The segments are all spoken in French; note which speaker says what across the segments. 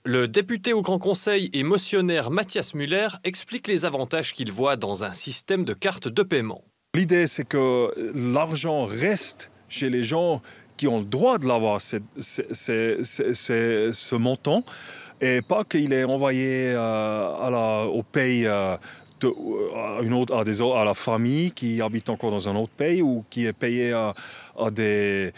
Speaker 1: Le député au Grand Conseil et motionnaire Matthias Müller explique les avantages qu'il voit dans un système de carte de paiement.
Speaker 2: L'idée, c'est que l'argent reste chez les gens qui ont le droit de l'avoir, ce montant, et pas qu'il est envoyé au pays à la famille qui habite encore dans un autre pays ou qui est payé à des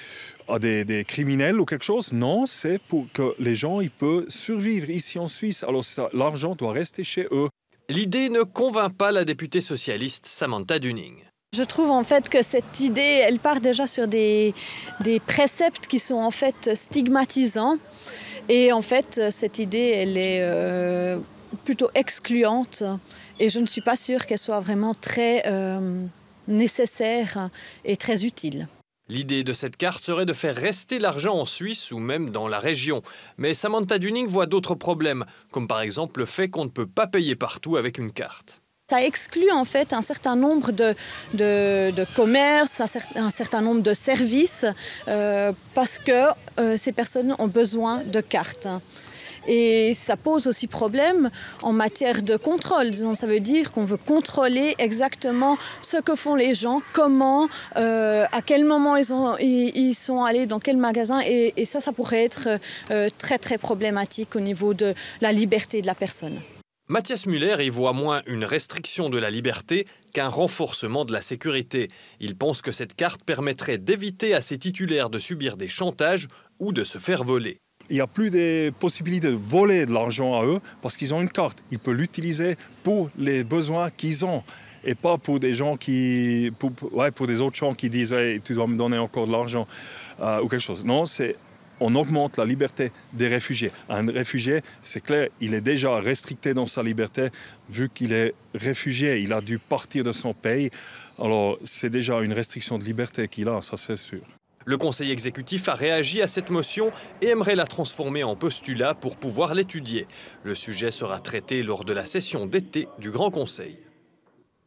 Speaker 2: criminels ou quelque chose. Non, c'est pour que les gens ils peuvent survivre ici en Suisse. Alors l'argent doit rester chez eux.
Speaker 1: L'idée ne convainc pas la députée socialiste Samantha Dunning.
Speaker 3: Je trouve en fait que cette idée, elle part déjà sur des préceptes qui sont en fait stigmatisants. Et en fait, cette idée, elle est plutôt excluante. Et je ne suis pas sûre qu'elle soit vraiment très nécessaire et très utile.
Speaker 1: L'idée de cette carte serait de faire rester l'argent en Suisse ou même dans la région. Mais Samantha Dunning voit d'autres problèmes, comme par exemple le fait qu'on ne peut pas payer partout avec une carte.
Speaker 3: Ça exclut en fait un certain nombre de commerces, un certain nombre de services, parce que ces personnes ont besoin de cartes. Et ça pose aussi problème en matière de contrôle. Ça veut dire qu'on veut contrôler exactement ce que font les gens, comment, à quel moment ils sont allés, dans quel magasin. Et ça pourrait être très très problématique au niveau de la liberté de la personne.
Speaker 1: Matthias Müller y voit moins une restriction de la liberté qu'un renforcement de la sécurité. Il pense que cette carte permettrait d'éviter à ses titulaires de subir des chantages ou de se faire voler.
Speaker 2: Il n'y a plus de possibilité de voler de l'argent à eux parce qu'ils ont une carte. Ils peuvent l'utiliser pour les besoins qu'ils ont et pas pour des gens pour des autres gens qui disent hey, tu dois me donner encore de l'argent ou quelque chose. Non, on augmente la liberté des réfugiés. Un réfugié, c'est clair, il est déjà restricté dans sa liberté vu qu'il est réfugié. Il a dû partir de son pays. Alors, c'est déjà une restriction de liberté qu'il a, ça c'est sûr.
Speaker 1: Le Conseil exécutif a réagi à cette motion et aimerait la transformer en postulat pour pouvoir l'étudier. Le sujet sera traité lors de la session d'été du Grand Conseil.